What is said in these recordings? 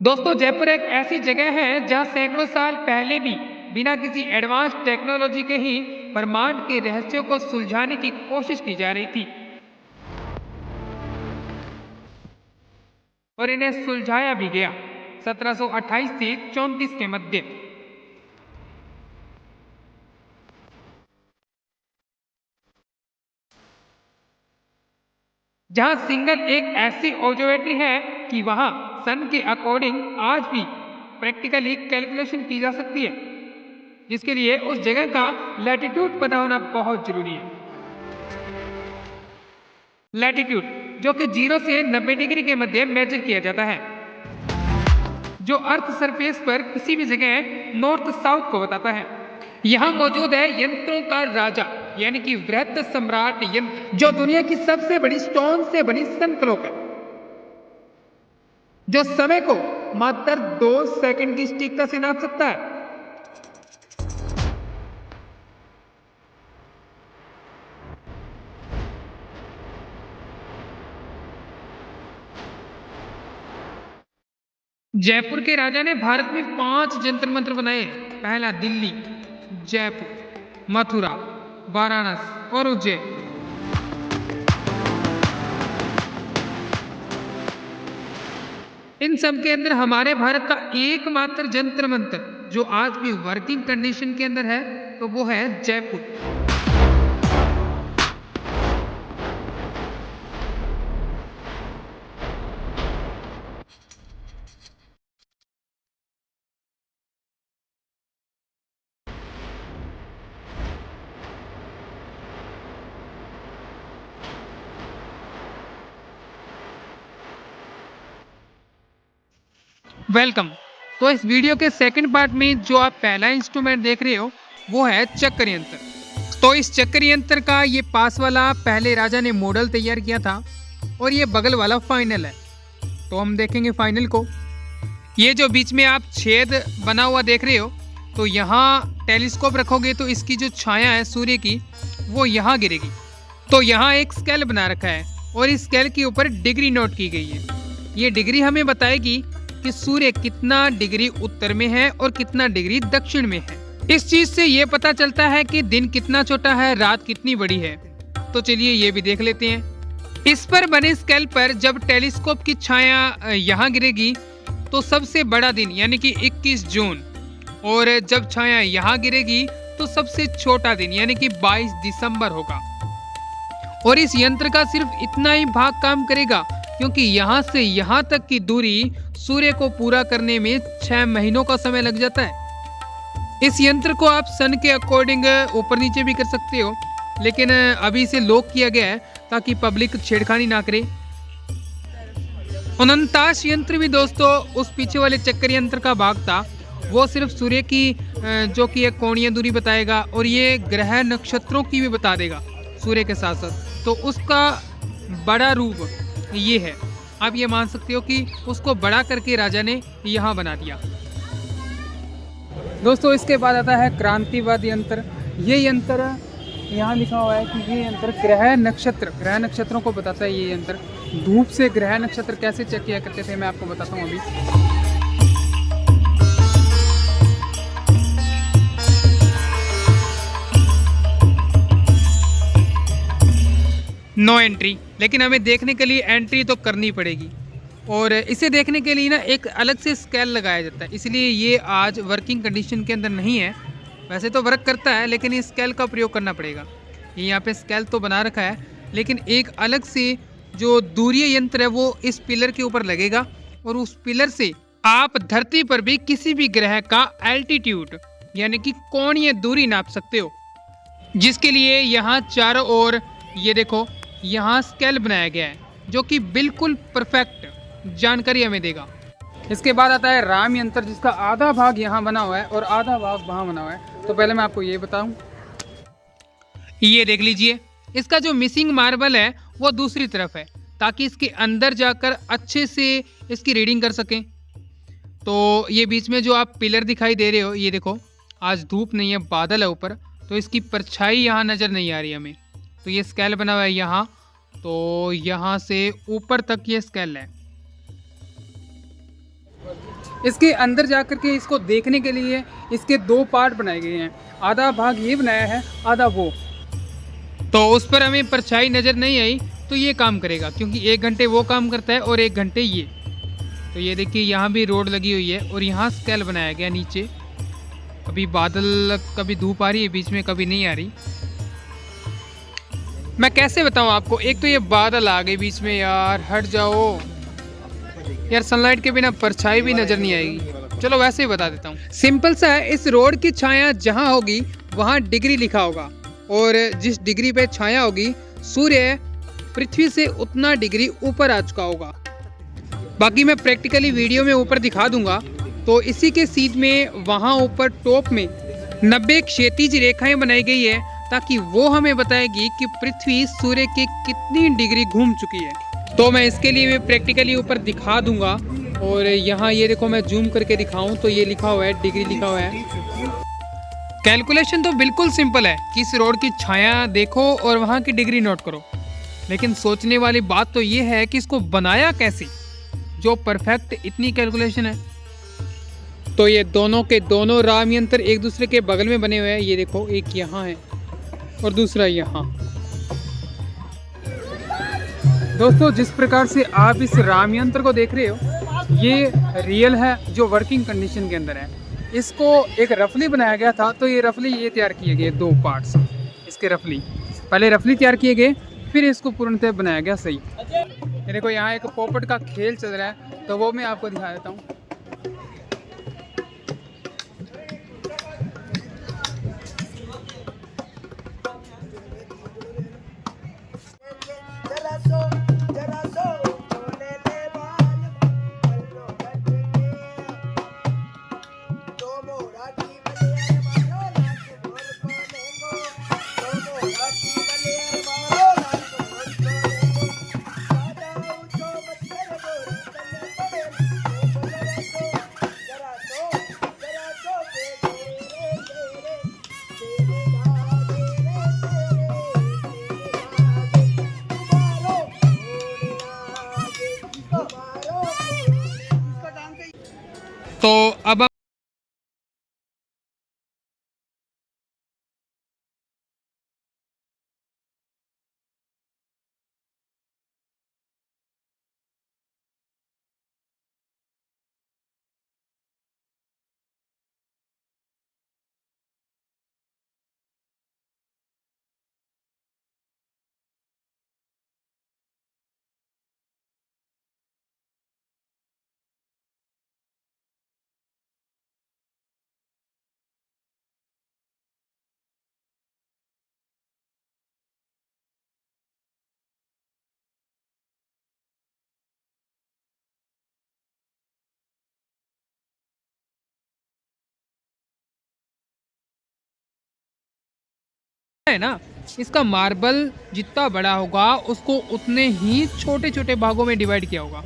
दोस्तों, जयपुर एक ऐसी जगह है जहां सैकड़ों साल पहले भी बिना किसी एडवांस टेक्नोलॉजी के ही ब्रह्मांड के रहस्यों को सुलझाने की कोशिश की जा रही थी और इन्हें सुलझाया भी गया 1728 से 34 के मध्य। जहां सिंगल एक ऐसी ऑब्जर्वेटरी है कि वहां सन के अकॉर्डिंग आज भी प्रैक्टिकली कैलकुलेशन की जा सकती है, जिसके लिए उस जगह का लैटिट्यूड पता होना बहुत जरूरी है। लैटिट्यूड जो कि 0 से 90 डिग्री के मध्य मेजर किया जाता है, जो अर्थ सरफेस पर किसी भी जगह नॉर्थ साउथ को बताता है। यहाँ मौजूद है यंत्रों का राजा यानी कि वृहत सम्राट यंत्र, जो दुनिया की सबसे बड़ी स्टोन से बनी सन क्लॉक है, जो समय को मात्र 2 सेकंड की सटीकता से नाप सकता है। जयपुर के राजा ने भारत में 5 जंतर मंत्र बनाए। पहला दिल्ली, जयपुर, मथुरा, वाराणसी और उज्जैन। इन सब के अंदर हमारे भारत का एकमात्र जंतर मंत्र जो आज भी वर्किंग कंडीशन के अंदर है, तो वो है जयपुर। वेलकम। तो इस वीडियो के सेकंड पार्ट में जो आप पहला इंस्ट्रूमेंट देख रहे हो वो है चक्र यंत्र। तो इस चक्र यंत्र का ये पास वाला पहले राजा ने मॉडल तैयार किया था और ये बगल वाला फाइनल है। तो हम देखेंगे फाइनल को। ये जो बीच में आप छेद बना हुआ देख रहे हो, तो यहाँ टेलीस्कोप रखोगे तो इसकी जो छाया है सूर्य की वो यहाँ गिरेगी। तो यहाँ एक स्केल बना रखा है और इस स्केल के ऊपर डिग्री नोट की गई है। ये डिग्री हमें बताएगी कि सूर्य कितना डिग्री उत्तर में है और कितना डिग्री दक्षिण में है। इस चीज से ये पता चलता है कि दिन कितना छोटा है, रात कितनी बड़ी है। तो चलिए ये भी देख लेते हैं। इस पर बने स्केल पर जब टेलीस्कोप की छाया यहाँ गिरेगी तो सबसे बड़ा दिन यानी कि 21 जून, और जब छाया यहाँ गिरेगी तो सबसे छोटा दिन यानी कि 22 दिसंबर होगा। और इस यंत्र का सिर्फ इतना ही भाग काम करेगा क्योंकि यहाँ से यहाँ तक की दूरी सूर्य को पूरा करने में 6 महीनों का समय लग जाता है। इस यंत्र को आप सन के अकॉर्डिंग ऊपर नीचे भी कर सकते हो, लेकिन अभी इसे लॉक किया गया है ताकि पब्लिक छेड़खानी ना करे। अनंताश यंत्र भी दोस्तों उस पीछे वाले चक्कर यंत्र का भाग था। वो सिर्फ सूर्य की जो कि एक कोणीय दूरी बताएगा और ये ग्रह नक्षत्रों की भी बता देगा सूर्य के साथ साथ। तो उसका बड़ा रूप ये है। आप ये मान सकते हो कि उसको बड़ा करके राजा ने यहाँ बना दिया। दोस्तों इसके बाद आता है क्रांतिवाद यंत्र। ये यंत्र यहाँ लिखा हुआ है कि ये यंत्र ग्रह नक्षत्रों को बताता है। ये यंत्र धूप से ग्रह नक्षत्र कैसे चेक किया करते थे मैं आपको बताता हूँ अभी। नो एंट्री, लेकिन हमें देखने के लिए एंट्री तो करनी पड़ेगी। और इसे देखने के लिए ना एक अलग से स्केल लगाया जाता है, इसलिए ये आज वर्किंग कंडीशन के अंदर नहीं है। वैसे तो वर्क करता है लेकिन इस स्केल का प्रयोग करना पड़ेगा। ये यहाँ पे स्केल तो बना रखा है, लेकिन एक अलग से जो दूरीय यंत्र है वो इस पिलर के ऊपर लगेगा और उस पिलर से आप धरती पर भी किसी भी ग्रह का एल्टीट्यूड यानी कि कोणीय दूरी नाप सकते हो, जिसके लिए यहाँ चारों ओर ये देखो यहाँ स्केल बनाया गया है जो कि बिल्कुल परफेक्ट जानकारी हमें देगा। इसके बाद आता है राम यंत्र, जिसका आधा भाग यहाँ बना हुआ है और आधा भाग वहाँ बना हुआ है। तो पहले मैं आपको ये बताऊं, ये देख लीजिए इसका जो मिसिंग मार्बल है वो दूसरी तरफ है ताकि इसके अंदर जाकर अच्छे से इसकी रीडिंग कर सकें। तो ये बीच में जो आप पिलर दिखाई दे रहे हो, ये देखो आज धूप नहीं है, बादल है ऊपर, तो इसकी परछाई यहाँ नज़र नहीं आ रही हमें। तो ये स्केल बना हुआ है यहाँ, तो यहाँ से ऊपर तक ये स्केल है। इसके अंदर जा कर के इसको देखने के लिए इसके दो पार्ट बनाए गए हैं, आधा भाग ये बनाया है, आधा वो। तो उस पर हमें परछाई नज़र नहीं आई तो ये काम करेगा, क्योंकि 1 घंटे वो काम करता है और 1 घंटे ये। तो ये देखिए यहाँ भी रोड लगी हुई है और यहाँ स्केल बनाया गया नीचे। कभी बादल, कभी धूप आ रही है बीच में, कभी नहीं आ रही। मैं कैसे बताऊँ आपको, एक तो ये बादल आ गए बीच में, यार हट जाओ यार, सनलाइट के बिना परछाई भी नज़र नहीं आएगी। चलो वैसे ही बता देता हूँ। सिंपल सा है, इस रोड की छाया जहाँ होगी वहाँ डिग्री लिखा होगा, और जिस डिग्री पे छाया होगी सूर्य पृथ्वी से उतना डिग्री ऊपर आ चुका होगा। बाकी मैं प्रैक्टिकली वीडियो में ऊपर दिखा दूंगा। तो इसी के सीध में वहाँ ऊपर टॉप में 90 क्षैतिज रेखाएं बनाई गई है, ताकि वो हमें बताएगी कि पृथ्वी सूर्य के कितनी डिग्री घूम चुकी है। तो मैं इसके लिए मैं प्रैक्टिकली ऊपर दिखा दूंगा। और यहाँ ये देखो, मैं जूम करके दिखाऊं तो ये लिखा हुआ है, डिग्री लिखा हुआ है। कैलकुलेशन तो बिल्कुल सिंपल है कि इस रोड की छाया देखो और वहाँ की डिग्री नोट करो, लेकिन सोचने वाली बात तो ये है कि इसको बनाया कैसे, जो परफेक्ट इतनी कैलकुलेशन है। तो ये दोनों के दोनों राम यंत्र एक दूसरे के बगल में बने हुए हैं। ये देखो, एक यहाँ है और दूसरा यहाँ। दोस्तों, जिस प्रकार से आप इस राम यंत्र को देख रहे हो, ये रियल है जो वर्किंग कंडीशन के अंदर है। इसको एक रफली बनाया गया था, तो ये रफली ये तैयार किए गए 2 पार्ट्स इसके रफली। पहले रफली तैयार किए गए, फिर इसको पूर्णतः बनाया गया सही। ये देखो, यहाँ एक पोपट का खेल चल रहा है, तो वो मैं आपको दिखा देता हूँ। तो अब है ना, इसका मार्बल जितना बड़ा होगा उसको उतने ही छोटे छोटे भागों में डिवाइड किया होगा।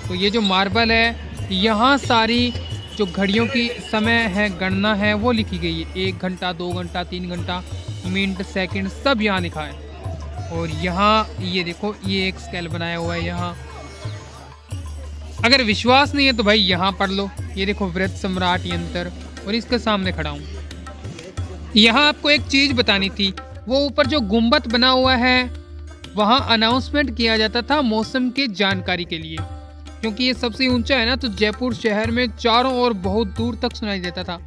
तो ये जो मार्बल है, यहाँ सारी जो घड़ियों की समय है, गणना है, वो लिखी गई है। 1 घंटा, 2 घंटा, 3 घंटा, मिनट, सेकंड सब यहाँ लिखा है। और यहाँ ये देखो, ये एक स्केल बनाया हुआ है यहाँ। अगर विश्वास नहीं है तो भाई यहाँ पढ़ लो। ये देखो, व्रत सम्राट यंत्र, और इसके सामने खड़ा हूँ। यहाँ आपको एक चीज बतानी थी, वो ऊपर जो गुंबद बना हुआ है, वहाँ अनाउंसमेंट किया जाता था मौसम की जानकारी के लिए। क्योंकि ये सबसे ऊंचा है ना, तो जयपुर शहर में चारों ओर बहुत दूर तक सुनाई देता था।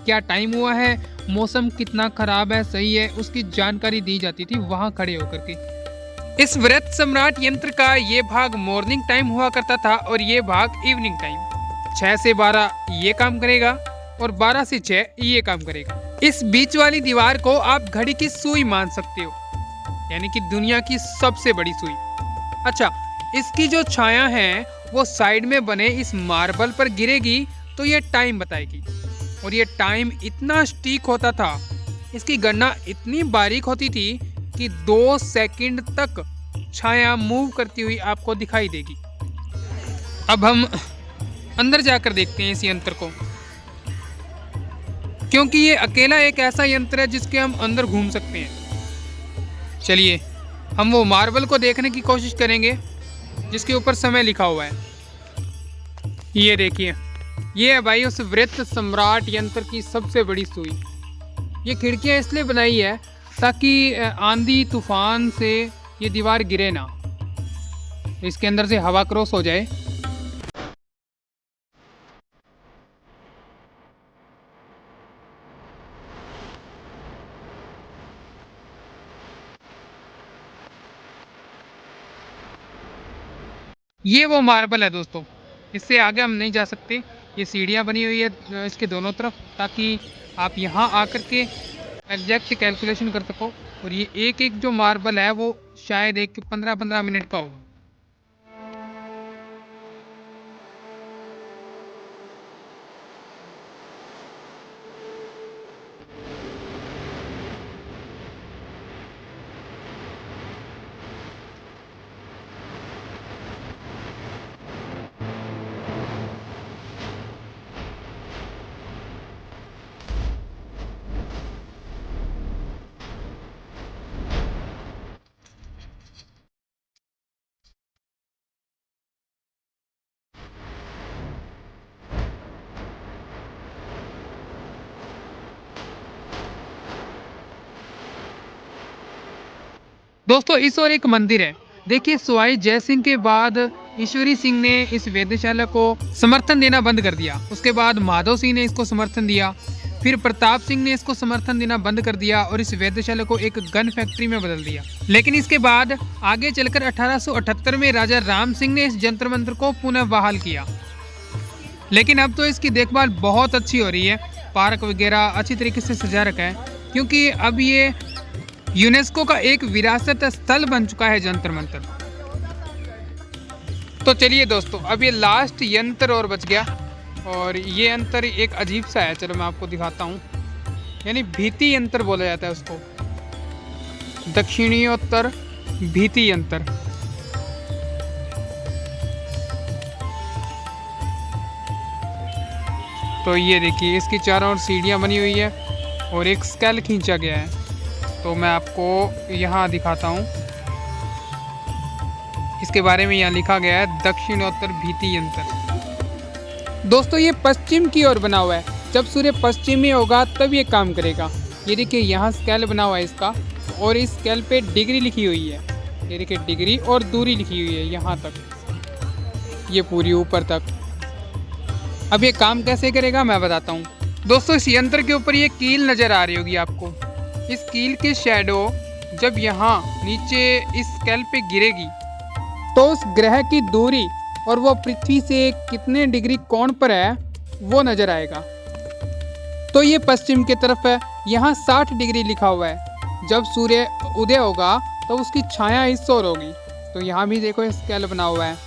क्या टाइम हुआ है, मौसम कितना खराब है, सही है, उसकी जानकारी दी जाती थी वहाँ खड़े होकर के। इस व्रत सम्राट यंत्र का ये भाग मॉर्निंग टाइम हुआ करता था और ये भाग इवनिंग टाइम। 6 से 12 ये काम करेगा और 12 से 6 ये काम करेगा। इस बीच वाली दीवार को आप घड़ी की सुई मान सकते हो, यानी कि दुनिया की सबसे बड़ी सुई। अच्छा, इसकी जो छाया है वो साइड में बने इस मार्बल पर गिरेगी तो ये टाइम बताएगी। और ये टाइम इतना सटीक होता था, इसकी गणना इतनी बारीक होती थी कि 2 सेकंड तक छाया मूव करती हुई आपको दिखाई देगी। अब हम अंदर जाकर देखते हैं इस यंत्र को, क्योंकि ये अकेला एक ऐसा यंत्र है जिसके हम अंदर घूम सकते हैं। चलिए हम वो मार्बल को देखने की कोशिश करेंगे जिसके ऊपर समय लिखा हुआ है। ये देखिए, ये है भाई उस वृत्त सम्राट यंत्र की सबसे बड़ी सुई। ये खिड़कियाँ इसलिए बनाई है ताकि आंधी तूफान से ये दीवार गिरे ना, इसके अंदर से हवा क्रॉस हो जाए। ये वो मार्बल है दोस्तों, इससे आगे हम नहीं जा सकते। ये सीढ़ियाँ बनी हुई है इसके दोनों तरफ, ताकि आप यहाँ आकर के एग्जैक्ट कैलकुलेशन कर सको। और ये एक एक जो मार्बल है वो शायद एक 15-15 मिनट का होगा। दोस्तों इस ओर एक मंदिर है। देखिए, सवाई जय सिंह के बाद ईश्वरी सिंह ने इस वेधशाला को समर्थन देना बंद कर दिया। उसके बाद माधव सिंह ने इसको समर्थन दिया, फिर प्रताप सिंह ने इसको समर्थन देना बंद कर दिया और इस वेधशाला को एक गन फैक्ट्री में बदल दिया। लेकिन इसके बाद आगे चलकर 1878 में राजा राम सिंह ने इस जंतर मंत्र को पुनः बहाल किया। लेकिन अब तो इसकी देखभाल बहुत अच्छी हो रही है, पार्क वगैरह अच्छी तरीके से सजा रखा है, क्योंकि अब ये यूनेस्को का एक विरासत स्थल बन चुका है जंतर मंतर। तो चलिए दोस्तों, अब ये लास्ट यंत्र और बच गया, और ये यंत्र एक अजीब सा है। चलो मैं आपको दिखाता हूँ। यानी भीति यंत्र बोला जाता है उसको, दक्षिणोत्तर भीति यंत्र। तो ये देखिए, इसकी चारों ओर सीढ़ियाँ बनी हुई है और एक स्केल खींचा गया है। तो मैं आपको यहाँ दिखाता हूँ, इसके बारे में यहाँ लिखा गया है दक्षिणोत्तर भीति यंत्र। दोस्तों ये पश्चिम की ओर बना हुआ है, जब सूर्य पश्चिम में होगा तब ये काम करेगा। ये देखिए, यहाँ स्केल बना हुआ है इसका, और इस स्केल पे डिग्री लिखी हुई है। ये देखिए, डिग्री और दूरी लिखी हुई है यहाँ तक, ये पूरी ऊपर तक। अब ये काम कैसे करेगा मैं बताता हूँ। दोस्तों इस यंत्र के ऊपर ये कील नज़र आ रही होगी आपको। इस कील के शैडो जब यहाँ नीचे इस स्केल पे गिरेगी तो उस ग्रह की दूरी और वो पृथ्वी से कितने डिग्री कोण पर है वो नज़र आएगा। तो ये पश्चिम की तरफ है, यहाँ 60 डिग्री लिखा हुआ है। जब सूर्य उदय होगा तो उसकी छाया इस ओर होगी। तो यहाँ भी देखो स्केल बना हुआ है।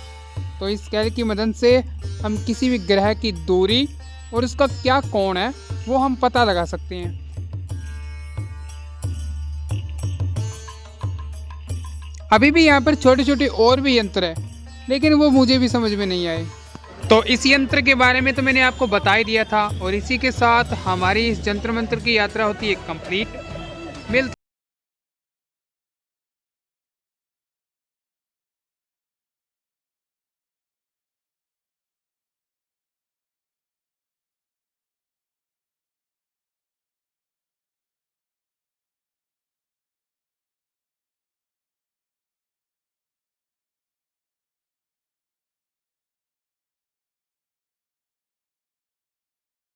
तो इस स्केल की मदद से हम किसी भी ग्रह की दूरी और उसका क्या कोण है वो हम पता लगा सकते हैं। अभी भी यहाँ पर छोटे छोटे और भी यंत्र है, लेकिन वो मुझे भी समझ में नहीं आए। तो इस यंत्र के बारे में तो मैंने आपको बता ही दिया था, और इसी के साथ हमारी इस जंतर मंत्र की यात्रा होती है कंप्लीट। मिलते